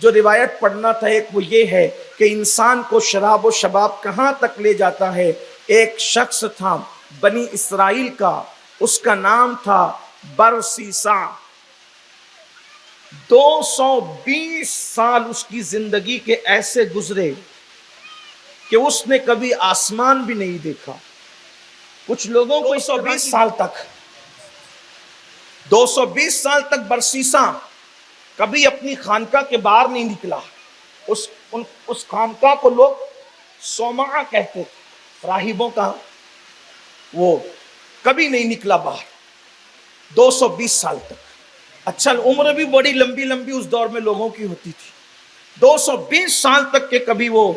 جو روایت پڑھنا تھا ایک وہ یہ ہے کہ انسان کو شراب و شباب کہاں تک لے جاتا ہے. ایک شخص تھا بنی اسرائیل کا، اس کا نام تھا برسیسا. 220 سال اس کی زندگی کے ایسے گزرے کہ اس نے کبھی آسمان بھی نہیں دیکھا. کچھ لوگوں کو 220 سال تک 220 سال تک برسیسا کبھی اپنی خانقاہ کے باہر نہیں نکلا. اس خانقاہ کو لوگ صومعہ کہتے تھے، راہبوں کا. وہ کبھی نہیں نکلا باہر 220 سال تک. اچھا، عمر بھی بڑی لمبی لمبی اس دور میں لوگوں کی ہوتی تھی. 220 سال تک کہ کبھی وہ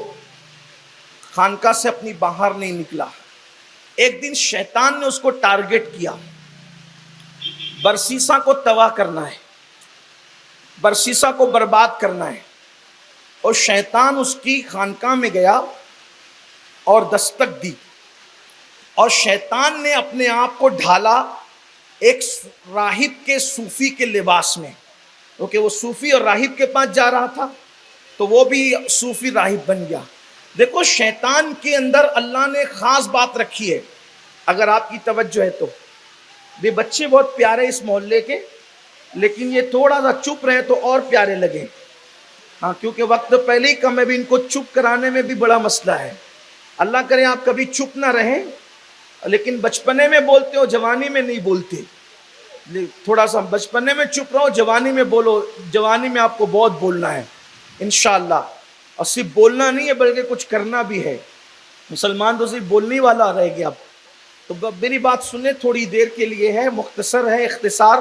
خانقاہ سے اپنی باہر نہیں نکلا. ایک دن شیطان نے اس کو ٹارگٹ کیا، برسیسا کو تباہ کرنا ہے، برسیسا کو برباد کرنا ہے. اور شیطان اس کی خانقاہ میں گیا اور دستک دی، اور شیطان نے اپنے آپ کو ڈھالا ایک راہب کے صوفی کے لباس میں، کیونکہ وہ صوفی اور راہب کے پاس جا رہا تھا تو وہ بھی صوفی راہب بن گیا. دیکھو شیطان کے اندر اللہ نے خاص بات رکھی ہے، اگر آپ کی توجہ ہے تو. یہ بچے بہت پیارے اس محلے کے، لیکن یہ تھوڑا سا چپ رہے تو اور پیارے لگے. ہاں، کیونکہ وقت پہلے ہی کم ہے، بھی ان کو چپ کرانے میں بھی بڑا مسئلہ ہے. اللہ کرے آپ کبھی چپ نہ رہیں، لیکن بچپنے میں بولتے ہو، جوانی میں نہیں بولتے. تھوڑا سا بچپنے میں چپ رہو، جوانی میں بولو. جوانی میں آپ کو بہت بولنا ہے انشاءاللہ، اور صرف بولنا نہیں ہے بلکہ کچھ کرنا بھی ہے. مسلمان تو صرف بولنے والا رہ گیا. تو میری بات سنیں، تھوڑی دیر کے لیے ہے، مختصر ہے، اختصار،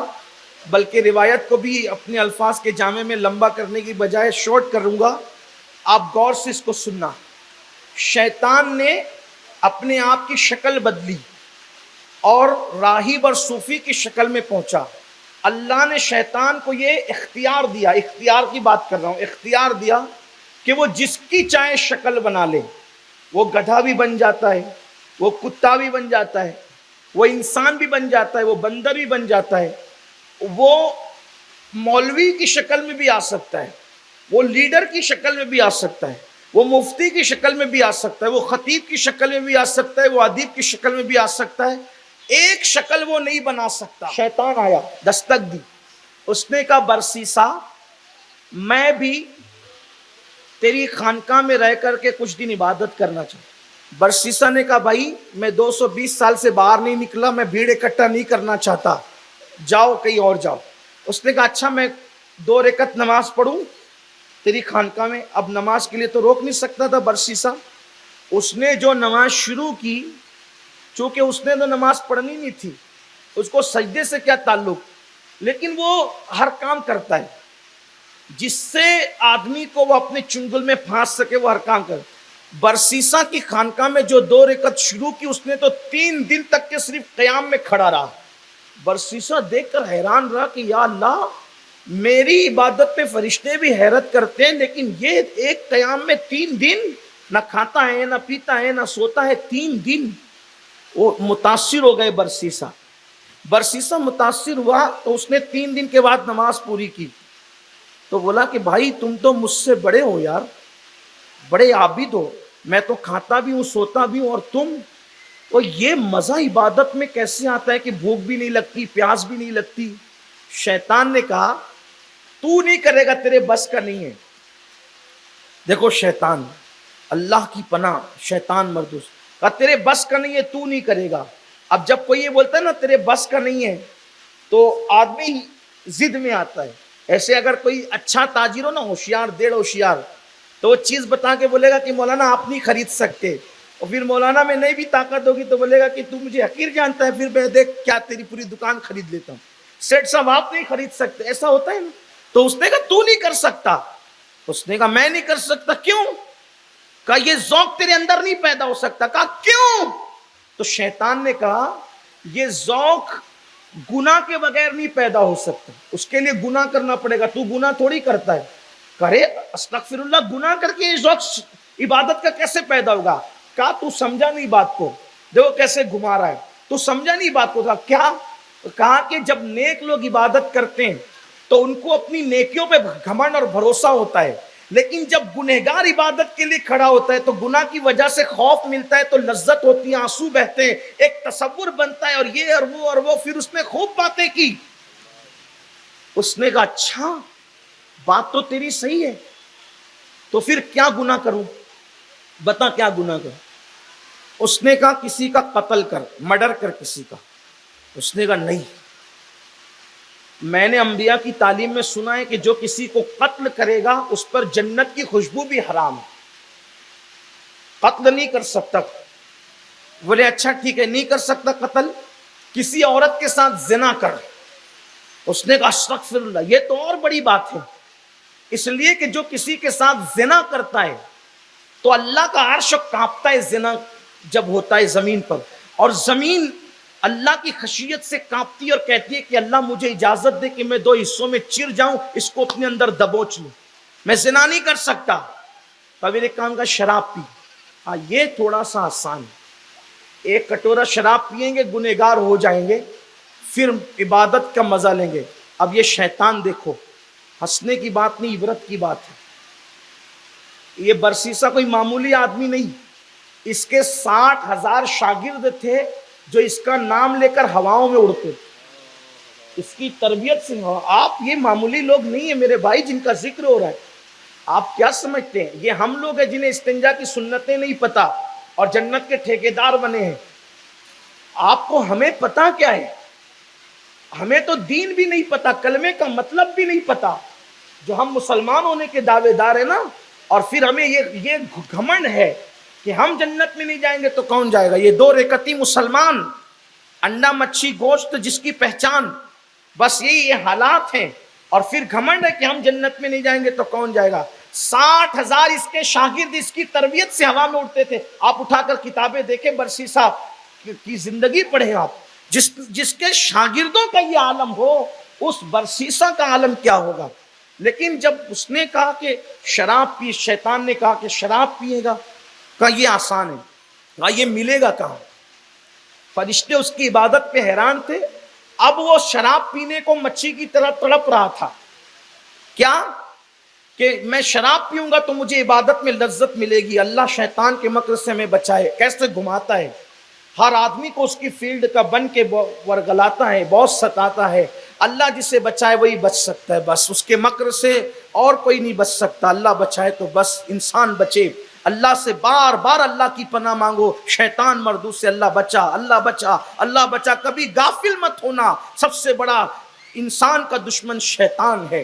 بلکہ روایت کو بھی اپنے الفاظ کے جامع میں لمبا کرنے کی بجائے شارٹ کروں گا. آپ غور سے اس کو سننا. شیطان نے اپنے آپ کی شکل بدلی اور راہب اور صوفی کی شکل میں پہنچا. اللہ نے شیطان کو یہ اختیار دیا، اختیار کی بات کر رہا ہوں، اختیار دیا کہ وہ جس کی چاہے شکل بنا لے. وہ گدھا بھی بن جاتا ہے، وہ کتا بھی بن جاتا ہے، وہ انسان بھی بن جاتا ہے، وہ بندر بھی بن جاتا ہے، وہ مولوی کی شکل میں بھی آ سکتا ہے، وہ لیڈر کی شکل میں بھی آ سکتا ہے، وہ مفتی کی شکل میں بھی آ سکتا ہے، وہ خطیب کی شکل میں بھی آ سکتا ہے، وہ ادیب کی شکل میں بھی آ سکتا ہے. ایک شکل وہ نہیں بنا سکتا. شیطان آیا، دستک دی. اس نے کہا برسیسا، میں بھی تیری خانقاہ میں رہ کر کے کچھ دن عبادت کرنا چاہتا. برسیسا نے کہا بھائی میں 220 سال سے باہر نہیں نکلا، میں بھیڑ اکٹھا نہیں کرنا چاہتا، جاؤ کہیں اور جاؤ. اس نے کہا اچھا میں 2 رکعت نماز پڑھوں تیری خانقاہ میں. اب نماز کے لیے تو روک نہیں سکتا تھا برسیسا. اس نے جو نماز شروع کی، چونکہ اس نے تو نماز پڑھنی نہیں تھی، اس کو سجدے سے کیا تعلق، لیکن وہ ہر کام کرتا ہے جس سے آدمی کو وہ اپنے چنگل میں پھانس سکے، وہ ہر کام کرتا. برسیسا کی خانقاہ میں جو 2 رکعت شروع کی، اس نے تو 3 دن تک کے صرف قیام میں کھڑا رہا. برسیسا دیکھ کر حیران رہا کہ یا اللہ، میری عبادت پہ فرشتے بھی حیرت کرتے ہیں، لیکن یہ ایک قیام میں 3 دن نہ کھاتا ہے نہ پیتا ہے نہ سوتا ہے. 3 دن وہ متاثر ہو گئے. برسیسا متاثر ہوا تو اس نے 3 دن کے بعد نماز پوری کی. تو بولا کہ بھائی تم تو مجھ سے بڑے ہو یار، بڑے عابد ہو، میں تو کھاتا بھی ہوں سوتا بھی ہوں، اور تم، اور یہ مزہ عبادت میں کیسے آتا ہے کہ بھوک بھی نہیں لگتی پیاس بھی نہیں لگتی. شیطان نے کہا تو نہیں کرے گا، تیرے بس کا نہیں ہے. دیکھو شیطان، اللہ کی پناہ، شیطان مردوس، کہا تیرے بس کا نہیں ہے، تو نہیں کرے گا. اب جب کوئی یہ بولتا ہے نا تیرے بس کا نہیں ہے، تو آدمی ضد میں آتا ہے. ایسے اگر کوئی اچھا تاجر ہو نا، ہوشیار دیڑ ہوشیار، تو وہ چیز بتا کے بولے گا کہ مولانا آپ نہیں خرید سکتے، اور پھر مولانا میں نہیں بھی طاقت ہوگی تو بولے گا کہ تو مجھے حقیر جانتا ہے، پھر میں دیکھ کیا تیری پوری دکان خرید لیتا ہوں. سیٹ صاحب آپ نہیں خرید سکتے، ایسا ہوتا ہے نا. تو اس نے کہا تو نہیں کر سکتا. اس نے کہا میں نہیں کر سکتا. کیوں؟ کہا یہ ذوق تیرے اندر نہیں پیدا ہو سکتا. کہا کیوں؟ تو شیطان نے کہا یہ ذوق گناہ کے بغیر نہیں پیدا ہو سکتا، اس کے لیے گناہ کرنا پڑے گا. تو گناہ تھوڑی کرتا ہے. کرے استغفر اللہ، گناہ کر کے یہ ذوق عبادت کا کیسے پیدا ہوگا؟ کہا تو سمجھا نہیں بات کو، دیکھو کیسے گھما رہا ہے، تو سمجھا نہیں بات کو. کہا کیا؟ کہا کہ جب نیک لوگ عبادت کرتے ہیں تو ان کو اپنی نیکیوں پہ گھمنڈ اور بھروسہ ہوتا ہے، لیکن جب گنہگار عبادت کے لیے کھڑا ہوتا ہے تو گناہ کی وجہ سے خوف ملتا ہے، تو لذت ہوتی ہے، آنسو بہتے ہیں، ایک تصور بنتا ہے، اور یہ اور وہ پھر اس نے خوب باتیں کی. اس نے کہا اچھا بات تو تیری صحیح ہے، تو پھر کیا گناہ کروں، بتا کیا گناہ کروں. اس نے کہا کسی کا قتل کر، مرڈر کر کسی کا. اس نے کہا نہیں، میں نے انبیاء کی تعلیم میں سنا ہے کہ جو کسی کو قتل کرے گا اس پر جنت کی خوشبو بھی حرام ہے، قتل نہیں کر سکتا. بولے اچھا ٹھیک ہے نہیں کر سکتا قتل، کسی عورت کے ساتھ زنا کر. اس نے کہا استغفر اللہ، یہ تو اور بڑی بات ہے، اس لیے کہ جو کسی کے ساتھ زنا کرتا ہے تو اللہ کا عرش کانپتا ہے زنا جب ہوتا ہے زمین پر، اور زمین اللہ کی خشیت سے کانپتی ہے اور کہتی ہے کہ اللہ مجھے اجازت دے کہ میں 2 حصوں میں چر جاؤں، اس کو اپنے اندر دبوچ لوں، میں زنا نہیں کر سکتا. پھر ایک کام کا شراب پی. ہاں یہ تھوڑا سا آسان ہے، 1 کٹورا شراب پیئیں گے گنہگار ہو جائیں گے، پھر عبادت کا مزہ لیں گے. اب یہ شیطان دیکھو، ہنسنے کی بات نہیں، عبرت کی بات ہے. یہ برسیسا کوئی معمولی آدمی نہیں، اس کے 60,000 شاگرد تھے جو اس کا نام لے کر ہواؤں میں اڑتے، اس کی تربیت سے. آپ یہ معمولی لوگ نہیں ہیں میرے بھائی جن کا ذکر ہو رہا ہے. آپ کیا سمجھتے ہیں یہ ہم لوگ ہیں جنہیں استنجا کی سنتیں نہیں پتا اور جنت کے ٹھیکیدار بنے ہیں. آپ کو ہمیں پتا کیا ہے، ہمیں تو دین بھی نہیں پتا، کلمے کا مطلب بھی نہیں پتا، جو ہم مسلمان ہونے کے دعوے دار ہیں نا، اور پھر ہمیں یہ گھمنڈ ہے کہ ہم جنت میں نہیں جائیں گے تو کون جائے گا. یہ 2 ریکتی مسلمان، انڈا مچھی گوشت جس کی پہچان، بس یہ حالات ہیں، اور پھر گھمنڈ ہے کہ ہم جنت میں نہیں جائیں گے تو کون جائے گا. 60,000 اس کے شاگرد اس کی تربیت سے ہوا میں اڑتے تھے. آپ اٹھا کر کتابیں دیکھیں، برسیسا کی زندگی پڑھیں آپ. جس کے شاگردوں کا یہ عالم ہو، اس برسیسا کا عالم کیا ہوگا. لیکن جب اس نے کہا کہ شراب پی، شیطان نے کہا کہ شراب پیے گا، کہا یہ آسان ہے، کہا یہ ملے گا کہاں. فرشتے اس کی عبادت پہ حیران تھے. اب وہ شراب پینے کو مچھی کی طرح تڑپ رہا تھا، کیا کہ میں شراب پیوں گا تو مجھے عبادت میں لذت ملے گی. اللہ شیطان کے مکر سے ہمیں بچائے. کیسے گھماتا ہے، ہر آدمی کو اس کی فیلڈ کا بن کے ورگلاتا ہے، بہت ستاتا ہے. اللہ جسے بچائے وہی بچ سکتا ہے، بس اس کے مکر سے اور کوئی نہیں بچ سکتا. اللہ بچائے تو بس انسان بچے. اللہ سے بار بار اللہ کی پناہ مانگو. شیطان مردود سے اللہ بچا، اللہ بچا، اللہ بچا. کبھی غافل مت ہونا، سب سے بڑا انسان کا دشمن شیطان ہے.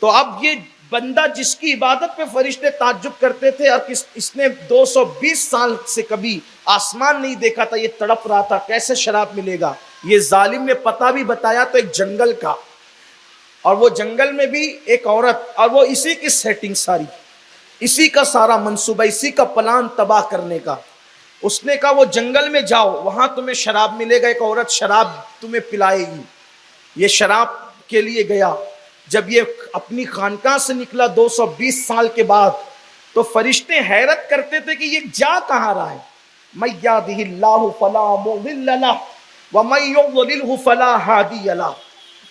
تو اب یہ بندہ جس کی عبادت پہ فرشتے تعجب کرتے تھے، اور اس نے 220 سال سے کبھی آسمان نہیں دیکھا تھا، یہ تڑپ رہا تھا کیسے شراب ملے گا. یہ ظالم نے پتہ بھی بتایا تو ایک جنگل کا، اور وہ جنگل میں بھی ایک عورت، اور وہ اسی کی سیٹنگ ساری، اسی کا سارا منصوبہ، اسی کا پلان تباہ کرنے کا. اس نے کہا وہ جنگل میں جاؤ، وہاں تمہیں شراب ملے گا، ایک عورت شراب تمہیں پلائے گی. یہ شراب کے لیے گیا. جب یہ اپنی خانقاہ سے نکلا 220 سال کے بعد، تو فرشتے حیرت کرتے تھے کہ یہ جا کہاں رہا ہے. مَن یہدہ اللہ فلا مضل لہ ومن یضللہ فلا ہادی لہ.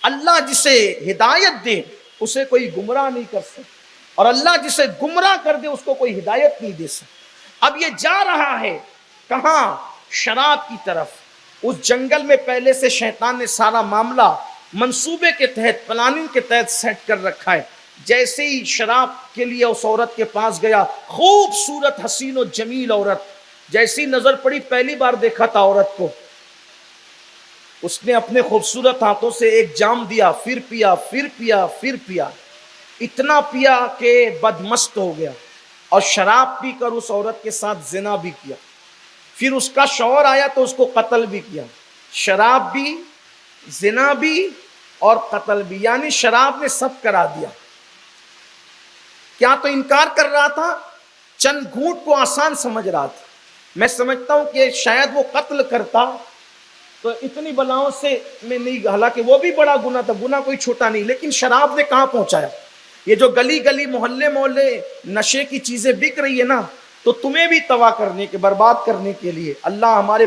اللہ جسے ہدایت دے اسے کوئی گمراہ نہیں کر سکتا، اور اللہ جسے گمراہ کر دے اس کو کوئی ہدایت نہیں دے سکتا. اب یہ جا رہا ہے کہاں؟ شراب کی طرف. اس جنگل میں پہلے سے شیطان نے سارا معاملہ منصوبے کے تحت، پلاننگ کے تحت سیٹ کر رکھا ہے. جیسے ہی شراب کے لیے اس عورت کے پاس گیا، خوبصورت حسین و جمیل عورت، جیسی نظر پڑی، پہلی بار دیکھا تھا عورت کو، اس نے اپنے خوبصورت ہاتھوں سے ایک جام دیا، پھر پیا، پھر پیا، پھر پیا، اتنا پیا کہ بدمست ہو گیا، اور شراب پی کر اس عورت کے ساتھ زنا بھی کیا. پھر اس کا شوہر آیا تو اس کو قتل بھی کیا. شراب بھی، زنا بھی اور قتل بھی، یعنی شراب نے سب کرا دیا. کیا تو انکار کر رہا تھا، چند گھونٹ کو آسان سمجھ رہا تھا. میں سمجھتا ہوں کہ شاید وہ قتل کرتا تو اتنی بلاؤں سے میں نہیں، حالانکہ وہ بھی بڑا گناہ تھا، گناہ کوئی چھوٹا نہیں، لیکن شراب نے کہاں پہنچایا. یہ جو گلی گلی محلے محلے نشے کی چیزیں بک رہی ہے نا، تو تمہیں بھی تباہ کرنے کے، برباد کرنے کے لیے. اللہ ہمارے